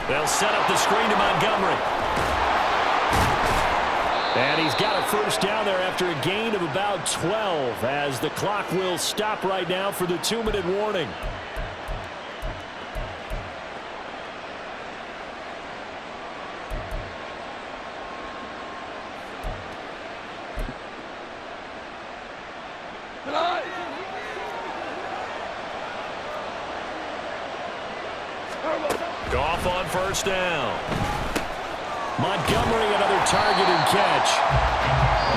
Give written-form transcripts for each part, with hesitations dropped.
They'll set up the screen to Montgomery. And he's got a first down there after a gain of about 12 as the clock will stop right now for the 2-minute warning. Goff on first down. Montgomery, another target and catch.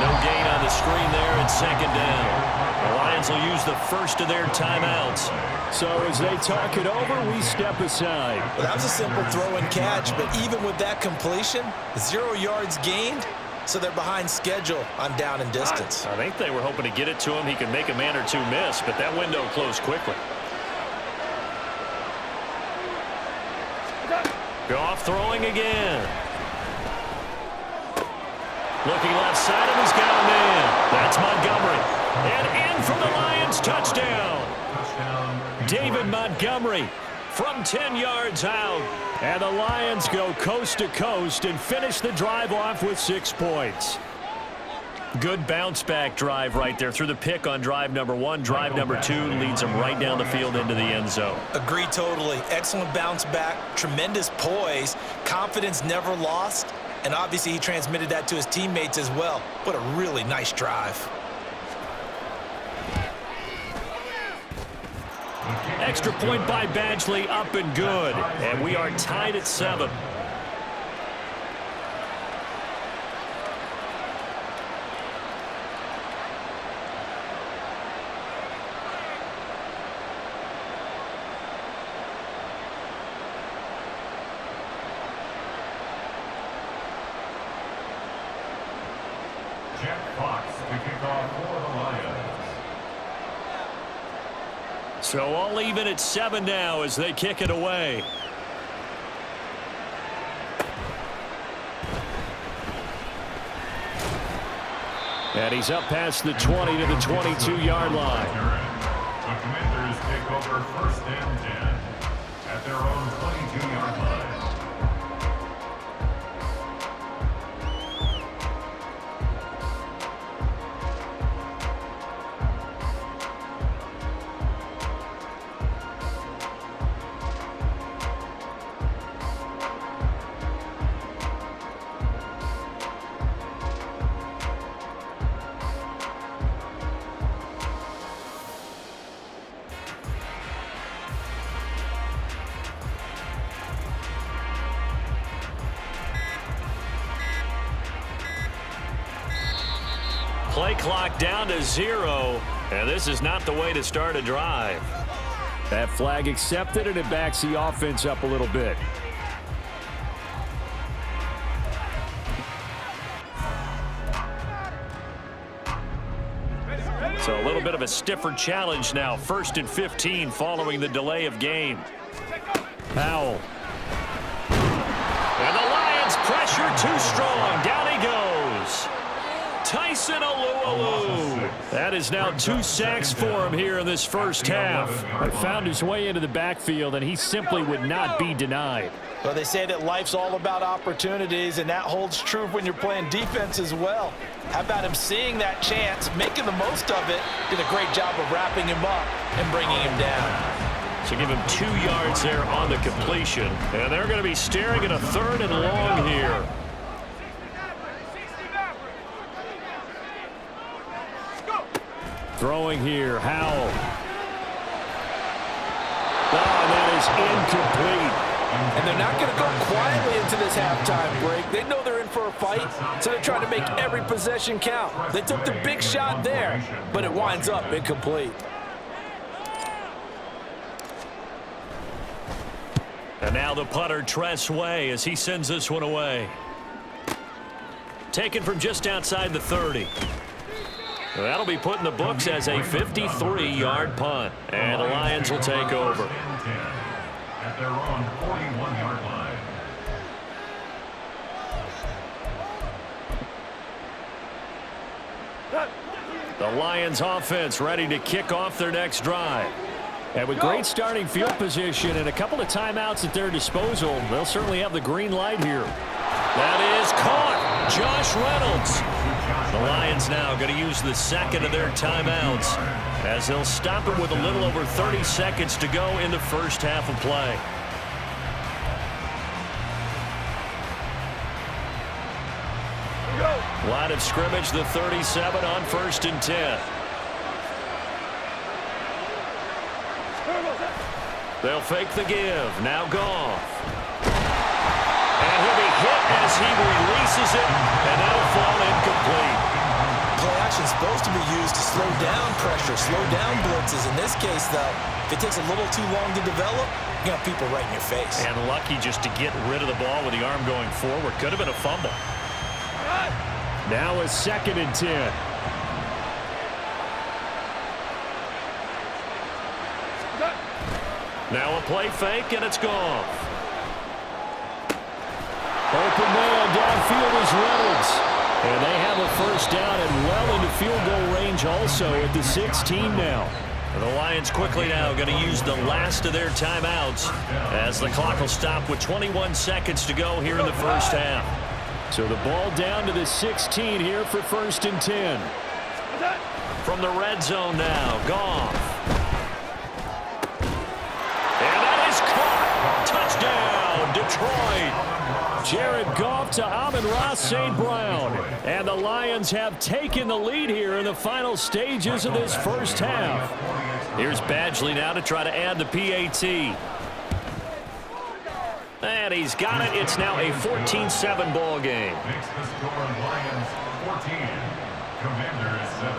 No gain on the screen there at second down. The Lions will use the first of their timeouts. So as they talk it over, we step aside. Well, that was a simple throw and catch, but even with that completion, 0 yards gained, so they're behind schedule on down and distance. I think they were hoping to get it to him. He could make a man or two miss, but that window closed quickly. Goff throwing again. Looking left side, and he's got a man. That's Montgomery. And in for the Lions, touchdown. David Montgomery from 10 yards out. And the Lions go coast to coast and finish the drive off with 6 points. Good bounce-back drive right there through the pick on drive number 1. Drive number 2 leads them right down the field into the end zone. Agree totally. Excellent bounce back, tremendous poise, confidence never lost, and obviously he transmitted that to his teammates as well. What a really nice drive. Extra point by Badgley, up and good. And we are tied at 7. So all even at 7 now as they kick it away. And he's up past the 20 to the 22-yard line. The Commanders take over first and 10 at their own 22-yard line. Play clock down to 0, and this is not the way to start a drive. That flag accepted, and it backs the offense up a little bit. So a little bit of a stiffer challenge now. 1st and 15 following the delay of game. Powell. And the Lions pressure too strong. Down he goes. Tyson Alualu. That is now 2 sacks for him here in this first half. He found his way into the backfield, and he simply would not be denied. Well, they say that life's all about opportunities, and that holds true when you're playing defense as well. How about him seeing that chance, making the most of it, did a great job of wrapping him up and bringing him down. So give him 2 yards there on the completion, and they're going to be staring at a 3rd and long here. Throwing here, Howell. Oh, that is incomplete. And they're not going to go quietly into this halftime break. They know they're in for a fight, so they're trying to make every possession count. They took the big shot there, but it winds up incomplete. And now the punter, Tress Way, as he sends this one away. Taken from just outside the 30. That'll be put in the books as a 53-yard punt. And the Lions will take over. At their own 41-yard line. The Lions offense ready to kick off their next drive. And with great starting field position and a couple of timeouts at their disposal, they'll certainly have the green light here. That is caught. Josh Reynolds. The Lions now going to use the second of their timeouts as they'll stop it with a little over 30 seconds to go in the first half of play. Line of scrimmage, the 37 on 1st and 10. They'll fake the give. Now Goff. And he'll be hit as he releases it, and that'll fall incomplete. Play action is supposed to be used to slow down pressure, slow down blitzes. In this case, though, if it takes a little too long to develop, you got people right in your face. And lucky just to get rid of the ball with the arm going forward. Could have been a fumble. Now a 2nd and 10. Now a play fake, and it's gone. Open man downfield is Reynolds. And they have a first down and well into field goal range also at the 16 now. The Lions quickly now going to use the last of their timeouts as the clock will stop with 21 seconds to go here in the first half. So the ball down to the 16 here for 1st and 10. From the red zone now, Goff. And that is caught. Touchdown, Detroit. Jared Goff to Amon-Ra St. Brown. And the Lions have taken the lead here in the final stages of this first half. Here's Badgley now to try to add the PAT. And he's got it. It's now a 14-7 ball game. Makes the score Lions 14, Commanders 7.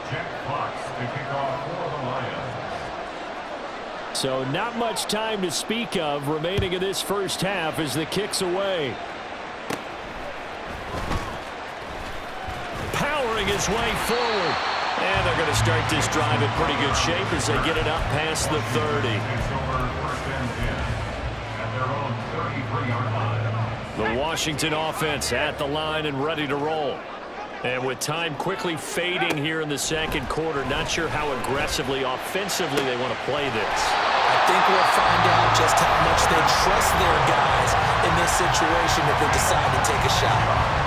Jack Fox to kick off for the Lions. So not much time to speak of remaining in this first half as the kick's away. Powering his way forward. And they're going to start this drive in pretty good shape as they get it up past the 30. Takes over 1st and 10 at their own 33-yard line. The Washington offense at the line and ready to roll. And with time quickly fading here in the second quarter, not sure how aggressively, offensively they want to play this. I think we'll find out just how much they trust their guys in this situation if they decide to take a shot.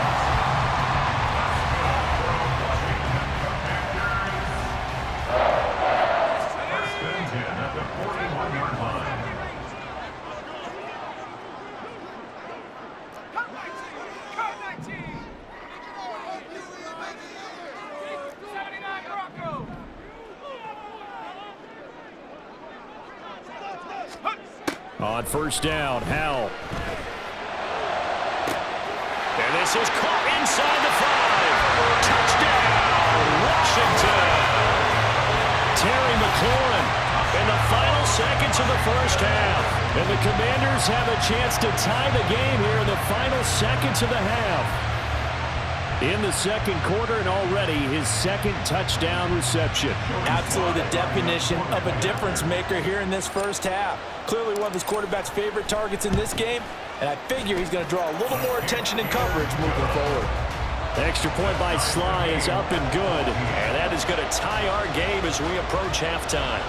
On first down, Howell. And this is caught inside the 5. Touchdown, Washington. Terry McLaurin in the final seconds of the first half. And the Commanders have a chance to tie the game here in the final seconds of the half. In the second quarter, and already his second touchdown reception. Absolutely the definition of a difference maker here in this first half. Clearly one of his quarterback's favorite targets in this game, and I figure he's going to draw a little more attention and coverage moving forward. The extra point by Sly is up and good, and that is going to tie our game as we approach halftime.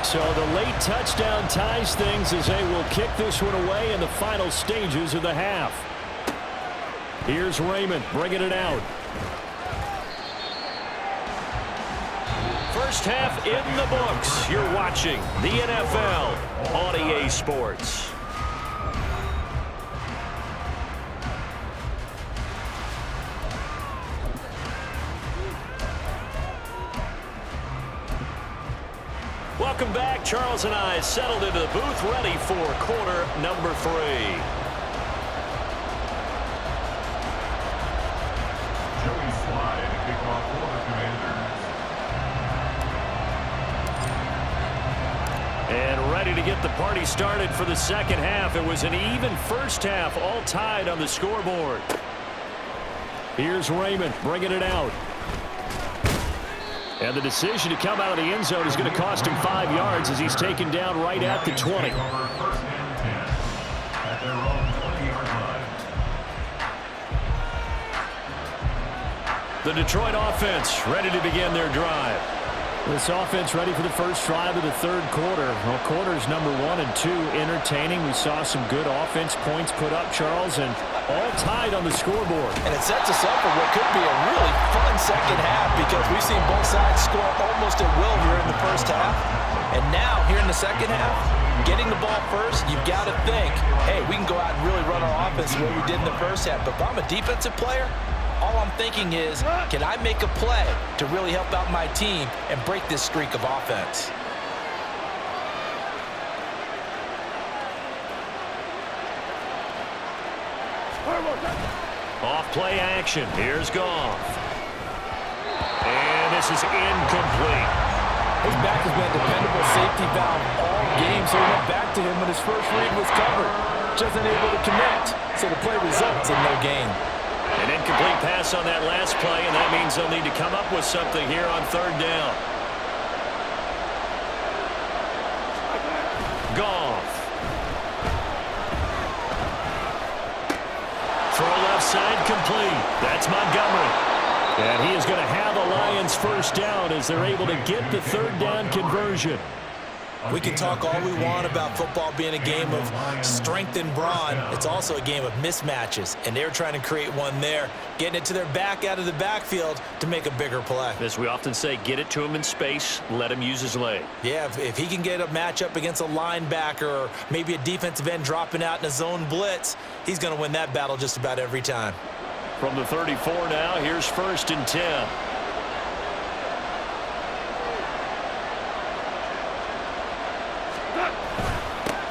So the late touchdown ties things as they will kick this one away in the final stages of the half. Here's Raymond bringing it out. First half in the books. You're watching the NFL on EA Sports. Welcome back. Charles and I settled into the booth ready for quarter number 3. Joey Sly to kick off for the Commanders. And ready to get the party started for the second half. It was an even first half, all tied on the scoreboard. Here's Raymond bringing it out. And the decision to come out of the end zone is going to cost him 5 yards as he's taken down right at the 20. The Detroit offense ready to begin their drive. This offense ready for the first drive of the third quarter. Well, quarters number 1 and 2 entertaining. We saw some good offense points put up, Charles, and all tied on the scoreboard. And it sets us up for what could be a really fun second half because we've seen both sides score almost at will here in the first half. And now, here in the second half, getting the ball first, you've got to think, hey, we can go out and really run our offense the way we did in the first half. But if I'm a defensive player, all I'm thinking is, can I make a play to really help out my team and break this streak of offense? Off play action. Here's Goff. And this is incomplete. His back has been a dependable safety valve all game, so he went back to him when his first read was covered. Just unable to connect, so the play results in no gain. An incomplete pass on that last play, and that means they'll need to come up with something here on third down. Goff. Throw left side complete. That's Montgomery. And he is going to have a Lions first down as they're able to get the third down conversion. We can talk all we want about football being a game of strength and brawn. It's also a game of mismatches, and they're trying to create one there, getting it to their back out of the backfield to make a bigger play. As we often say, get it to him in space, let him use his leg. Yeah, if he can get a matchup against a linebacker or maybe a defensive end dropping out in a zone blitz, he's going to win that battle just about every time. From the 34 now, here's 1st and 10.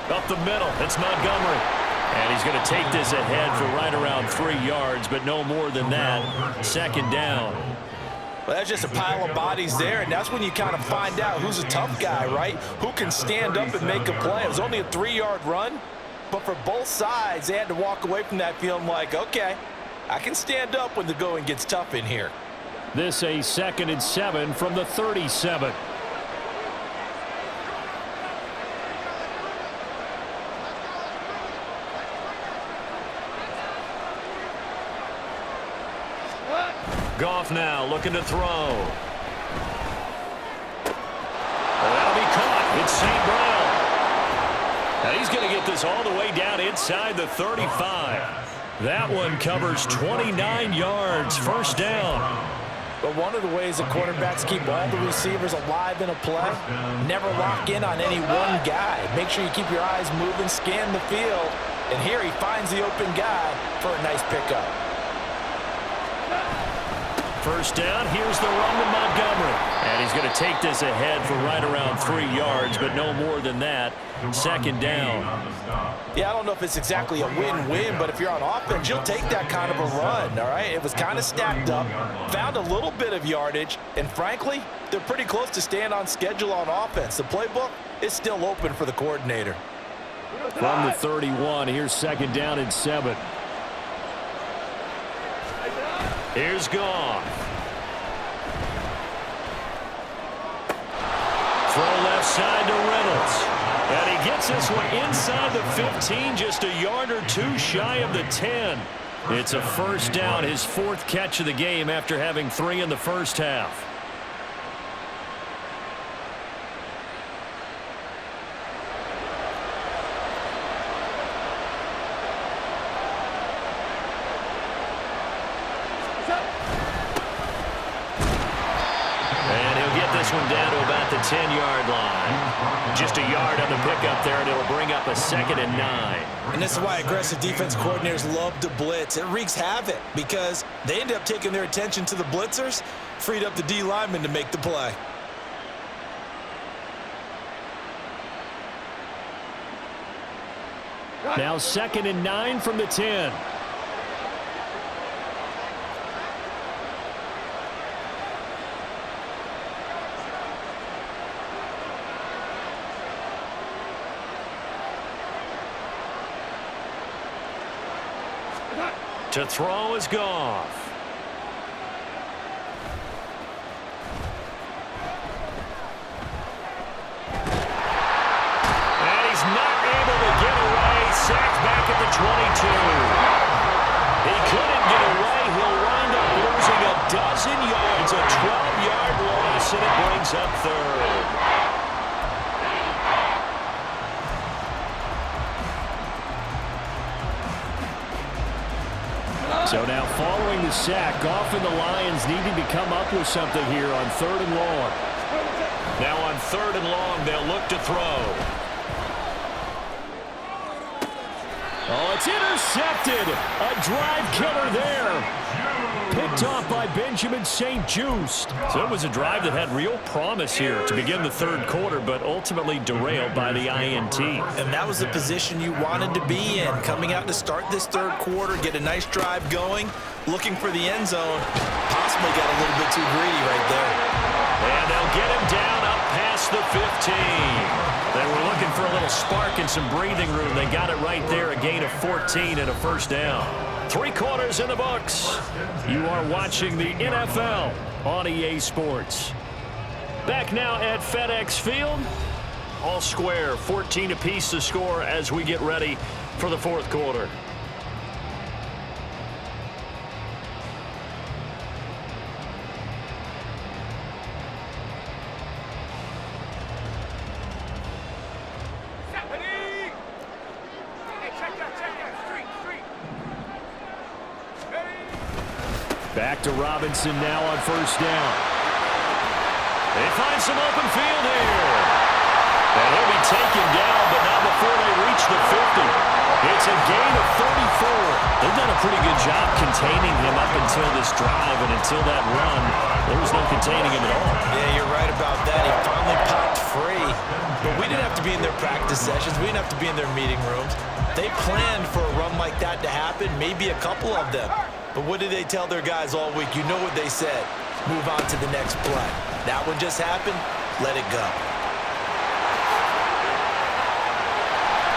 Up the middle, it's Montgomery. And he's going to take this ahead for right around 3 yards, but no more than that. Second down. Well, that's just a pile of bodies there, and that's when you kind of find out who's a tough guy, right? Who can stand up and make a play. It was only a 3-yard run, but for both sides, they had to walk away from that feeling like, okay, I can stand up when the going gets tough in here. This a 2nd and 7 from the 37. Goff now looking to throw. That'll be caught. It's St. Brown. Now he's going to get this all the way down inside the 35. That one covers 29 yards. First down. But one of the ways that quarterbacks keep all the receivers alive in a play, never lock in on any one guy. Make sure you keep your eyes moving, scan the field, and here he finds the open guy for a nice pickup. First down, here's the run to Montgomery. And he's going to take this ahead for right around 3 yards, but no more than that. Second down. Yeah, I don't know if it's exactly a win-win, but if you're on offense, you'll take that kind of a run, all right? It was kind of stacked up, found a little bit of yardage, and frankly, they're pretty close to staying on schedule on offense. The playbook is still open for the coordinator. From the 31, here's 2nd down and 7. Here's Goff. Throw left side to Reynolds. And he gets this one inside the 15, just a yard or two shy of the 10. It's a first down, his 4th catch of the game after having 3 in the first half. This one down to about the 10-yard line. Just a yard on the pickup there, and it'll bring up a 2nd and 9. And this is why aggressive defense coordinators love to blitz. It wreaks havoc because they end up taking their attention to the blitzers, freed up the D lineman to make the play. Now 2nd and 9 from the 10. To throw is Goff. And he's not able to get away. Sacked back at the 22. He couldn't get away. He'll wind up losing a dozen So now following the sack, often the Lions needing to come up with something here on 3rd and long. Now on 3rd and long, they'll look to throw. Oh, it's intercepted. A drive killer there. Picked off by Benjamin St-Juste. So it was a drive that had real promise here to begin the 3rd quarter, but ultimately derailed by the INT. And that was the position you wanted to be in, coming out to start this 3rd quarter, get a nice drive going, looking for the end zone. Possibly got a little bit too greedy right there. And they'll get him down up past the 15. They were looking for a little spark and some breathing room. They got it right there, a gain of 14 and a first down. 3 quarters in the books. You are watching the NFL on EA Sports. Back now at FedEx Field. All square, 14 apiece to score as we get ready for the 4th quarter. Back to Robinson now on 1st down. They find some open field here. And he'll be taken down, but not before they reach the 50. It's a gain of 34. They've done a pretty good job containing him up until this drive, and until that run, there was no containing him at all. Yeah, you're right about that. He finally popped free. But we didn't have to be in their practice sessions. We didn't have to be in their meeting rooms. They planned for a run like that to happen, maybe a couple of them. But what did they tell their guys all week? You know what they said. Move on to the next play. That one just happened. Let it go.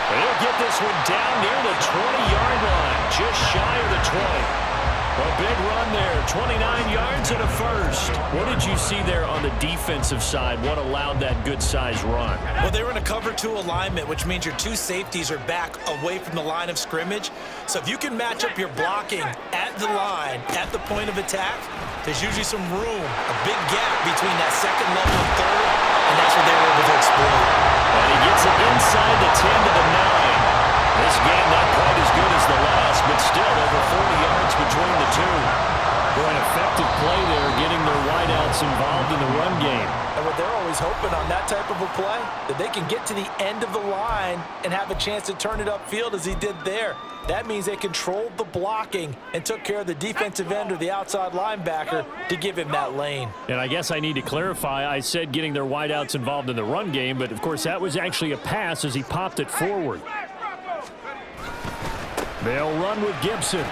They'll get this one down near the 20-yard line, just shy of the 20. A big run there, 29 yards and a first. What did you see there on the defensive side? What allowed that good-sized run? Well, they were in a cover 2 alignment, which means your 2 safeties are back away from the line of scrimmage. So if you can match up your blocking at the line, at the point of attack, there's usually some room, a big gap between that 2nd level and 3rd, and that's what they were able to exploit. And he gets it inside the 10 to the 9. This game not quite as good as the last, but still over 40 yards between the two. Boy, an effective play there, getting their wideouts involved in the run game. And what they're always hoping on that type of a play, that they can get to the end of the line and have a chance to turn it upfield as he did there. That means they controlled the blocking and took care of the defensive end or the outside linebacker to give him that lane. And I guess I need to clarify, I said getting their wideouts involved in the run game, but of course that was actually a pass as he popped it forward. They'll run with Gibson.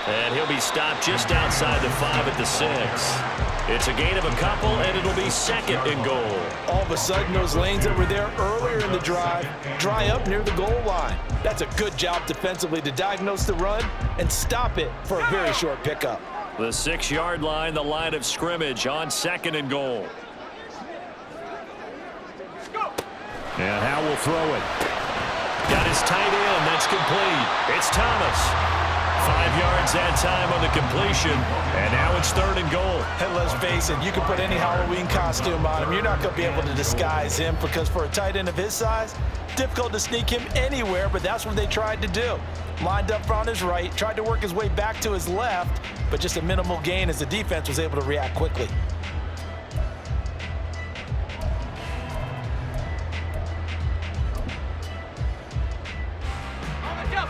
And he'll be stopped just outside the 5 at the 6. It's a gain of a couple, and it'll be 2nd and goal. All of a sudden, those lanes that were there earlier in the drive dry up near the goal line. That's a good job defensively to diagnose the run and stop it for a very short pickup. The 6-yard line, the line of scrimmage on 2nd and goal. And Howe will throw it. Got his tight end. That's complete. It's Thomas. 5 yards that time on the completion. And now it's 3rd and goal. And let's face it, you can put any Halloween costume on him. You're not going to be able to disguise him because for a tight end of his size, difficult to sneak him anywhere, but that's what they tried to do. Lined up on his right, tried to work his way back to his left, but just a minimal gain as the defense was able to react quickly.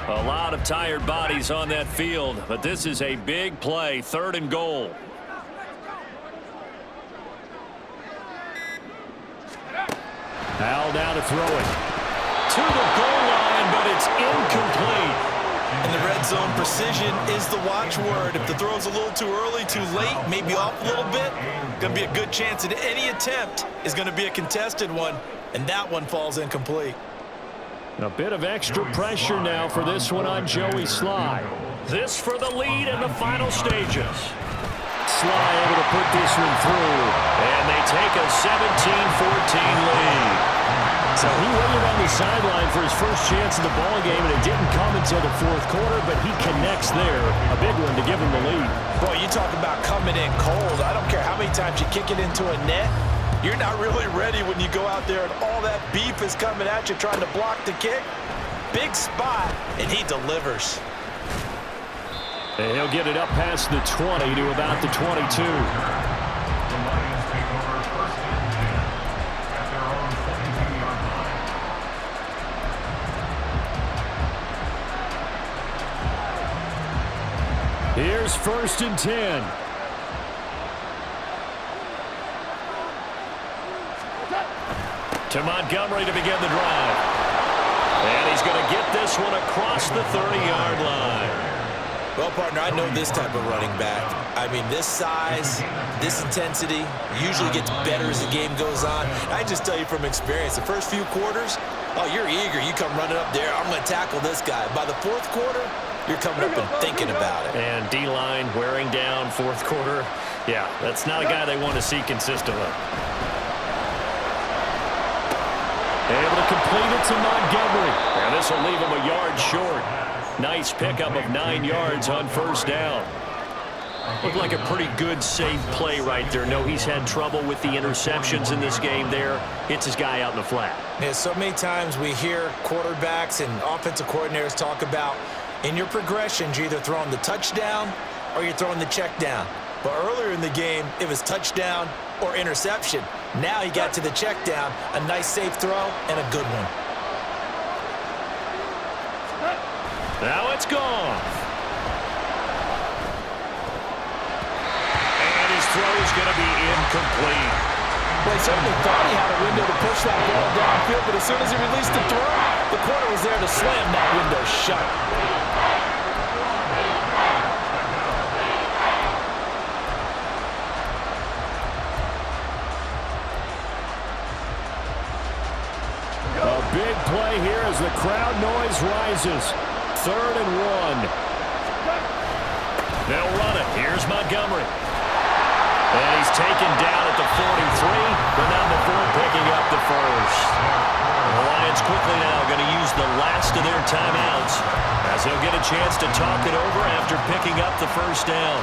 A lot of tired bodies on that field, but this is a big play, 3rd and goal. Howell down to throw it. To the goal line, but it's incomplete. And the red zone precision is the watchword. If the throw's a little too early, too late, maybe off a little bit, going to be a good chance that any attempt is going to be a contested one, and that one falls incomplete. A bit of extra pressure now for this one on Joey Sly. This for the lead in the final stages. Sly able to put this one through, and they take a 17-14 lead. So he waited on the sideline for his first chance in the ball game, and it didn't come until the 4th quarter, but he connects there. A big one to give him the lead. Boy, you talk about coming in cold. I don't care how many times you kick it into a net. You're not really ready when you go out there and all that beef is coming at you trying to block the kick. Big spot, and he delivers. And he'll get it up past the 20 to about the 22. The Lions take over first and 10 at their own 22-yard line. Here's first and 10. To Montgomery to begin the drive. And he's going to get this one across the 30-yard line. Well, partner, I know this type of running back. I mean, this size, this intensity usually gets better as the game goes on. I just tell you from experience, the first few quarters, oh, you're eager. You come running up there, I'm going to tackle this guy. By the fourth quarter, you're coming up and thinking about it. And D-line wearing down fourth quarter. Yeah, that's not a guy they want to see consistently. Able to complete it to Montgomery. And this will leave him a yard short. Nice pickup of 9 yards on first down. Looked like a pretty good, safe play right there. No, he's had trouble with the interceptions in this game there. Hits his guy out in the flat. Yeah, so many times we hear quarterbacks and offensive coordinators talk about in your progressions, you're either throwing the touchdown or you're throwing the check down. But earlier in the game, it was touchdown or interception. Now he got to the check down, a nice safe throw, and a good one. Now it's gone. And his throw is going to be incomplete. Well, he certainly thought he had a window to push that ball downfield, but as soon as he released the throw, the corner was there to slam that window shut. A big play here as the crowd noise rises. 3rd and 1. They'll run it. Here's Montgomery. And he's taken down at the 43, but now before picking up the first. The Lions quickly now going to use the last of their timeouts as they'll get a chance to talk it over after picking up the first down.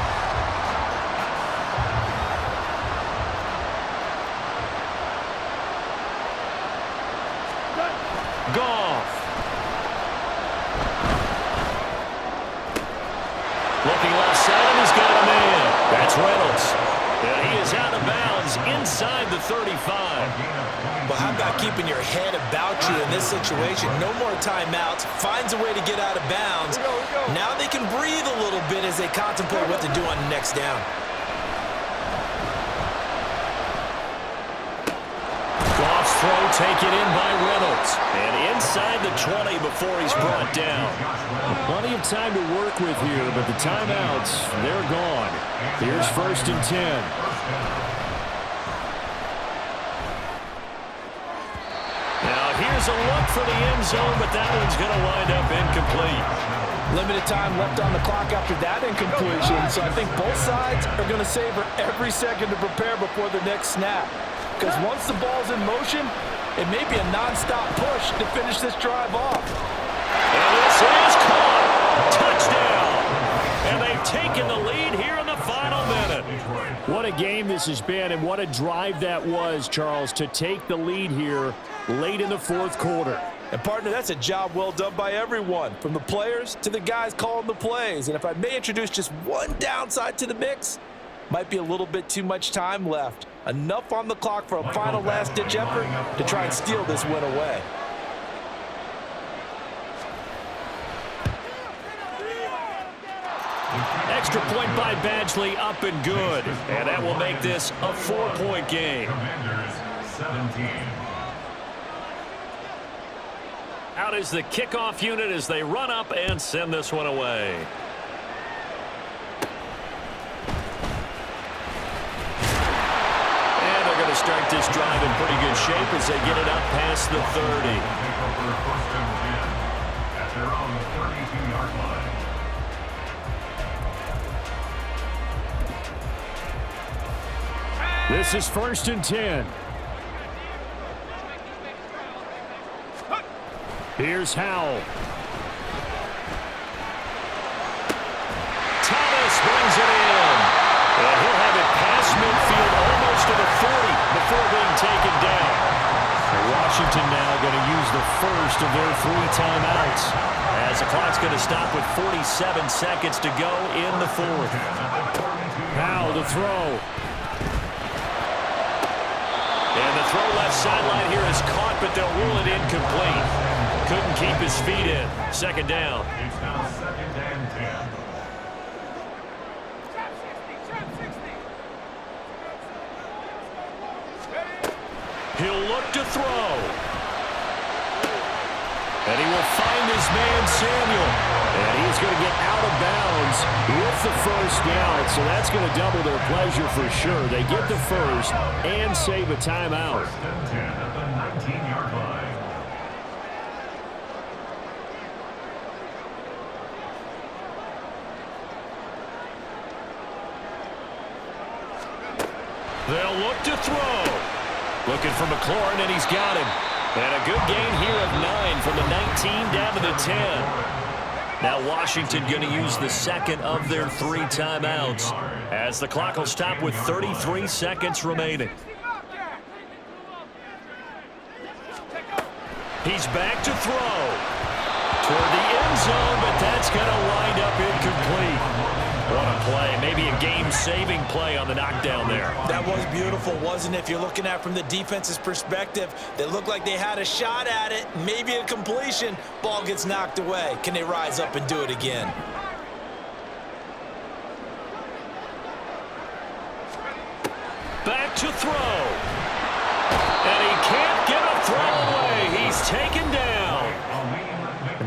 Goff. Looking left side, and he's got a man. That's Reynolds. And he is out of bounds inside the 35. Well, how about keeping your head about you in this situation? No more timeouts. Finds a way to get out of bounds. Now they can breathe a little bit as they contemplate what to do on the next down. Goff's throw taken in by Reynolds. And inside the 20 before he's brought down. Plenty of time to work with here, but the timeouts, they're gone. Here's first and 10. Now here's a look for the end zone, but that one's going to wind up incomplete. Limited time left on the clock after that incompletion, so I think both sides are going to savor every second to prepare before the next snap. Because once the ball's in motion, it may be a non-stop push to finish this drive off. And this is caught. Touchdown. And they've taken the lead here in the final minute. What a game this has been, and what a drive that was, Charles, to take the lead here late in the fourth quarter. And, partner, that's a job well done by everyone, from the players to the guys calling the plays. And if I may introduce just one downside to the mix, might be a little bit too much time left. Enough on the clock for a final last-ditch effort to try and steal this win away. Extra point by Badgley, up and good. And that will make this a 4-point game. Commanders 17. Out is the kickoff unit as they run up and send this one away. And they're going to start this drive in pretty good shape as they get it up past the 30. Take over first and 10 at their own 32-yard line. This is first and 10. Here's Howell. Thomas brings it in. And he'll have it past midfield almost to the 40 before being taken down. So Washington now going to use the first of their 3 timeouts, as the clock's going to stop with 47 seconds to go in the 4th. Now the throw. And the throw left sideline here is caught, but they'll rule it incomplete. Couldn't keep his feet in. 2nd down. It's now 2nd and 10. He'll look to throw. And he will find his man, Samuel. And he's going to get out of bounds with the first down. So that's going to double their pleasure for sure. They get the first and save a timeout. 1st and 10 at the 19-yard line. They'll look to throw. Looking for McLaurin, and he's got him. And a good gain here of 9 from the 19 down to the 10. Now Washington going to use the second of their 3 timeouts, as the clock will stop with 33 seconds remaining. He's back to throw. Toward the end zone, but that's going to wind up incomplete. What a play. Maybe a game-saving play on the knockdown there. That was beautiful, wasn't it? If you're looking at it from the defense's perspective, they looked like they had a shot at it, maybe a completion. Ball gets knocked away. Can they rise up and do it again? Back to throw. And he can't get a throw away. He's taken down.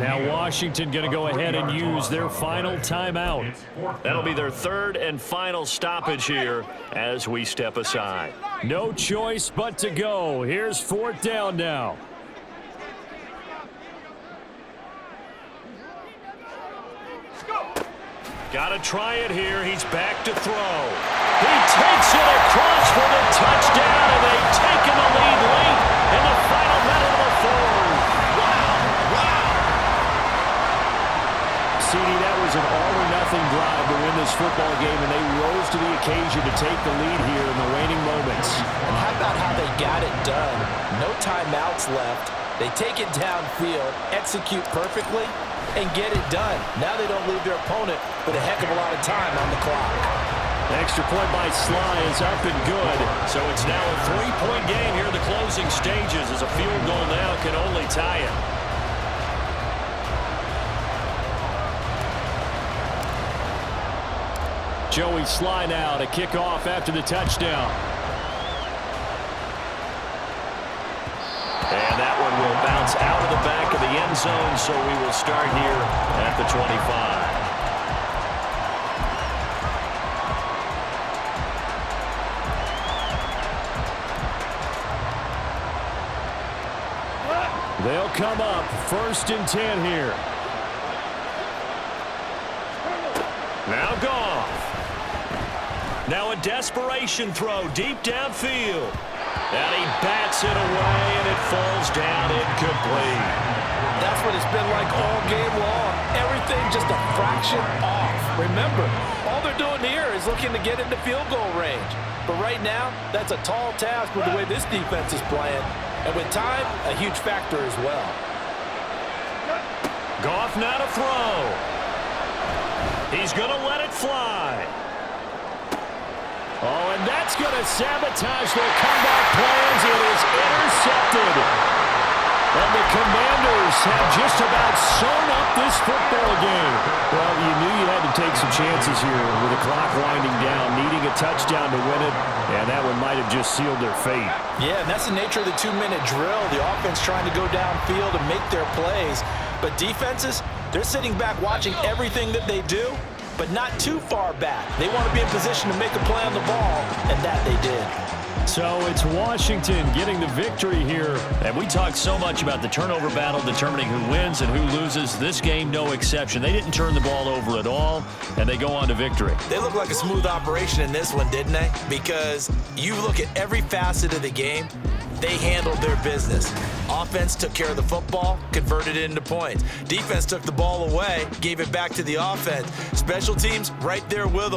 Now Washington going to go ahead and use their final timeout. That'll be their 3rd and final stoppage here as we step aside. No choice but to go. Here's 4th down now. Got to try it here. He's back to throw. He takes it across for the touchdown, and they've taken the lead late in the final minute of the 4th. CD, that was an all-or-nothing drive to win this football game, and they rose to the occasion to take the lead here in the waning moments. And how about how they got it done? No timeouts left. They take it downfield, execute perfectly, and get it done. Now they don't leave their opponent with a heck of a lot of time on the clock. Extra point by Sly is up and good. So it's now a 3-point game here in the closing stages, as a field goal now can only tie it. Joey Sly now to kick off after the touchdown. And that one will bounce out of the back of the end zone, so we will start here at the 25. They'll come up 1st and 10 here. Now Goff. Now a desperation throw deep downfield. And he bats it away, and it falls down incomplete. That's what it's been like all game long. Everything just a fraction off. Remember, all they're doing here is looking to get into field goal range. But right now, that's a tall task with the way this defense is playing. And with time, a huge factor as well. Goff now to throw. He's going to let it fly. Oh, and that's going to sabotage their comeback plans. It is intercepted. And the Commanders have just about sewn up this football game. Well, you knew you had to take some chances here with the clock winding down, needing a touchdown to win it, and that one might have just sealed their fate. Yeah, and that's the nature of the 2-minute drill. The offense trying to go downfield and make their plays. But defenses, they're sitting back watching everything that they do, but not too far back. They want to be in position to make a play on the ball, and that they did. So it's Washington getting the victory here. And we talked so much about the turnover battle determining who wins and who loses. This game, no exception. They didn't turn the ball over at all, and they go on to victory. They look like a smooth operation in this one, didn't they? Because you look at every facet of the game, they handled their business. Offense took care of the football, converted it into points. Defense took the ball away, gave it back to the offense. Special teams right there with them.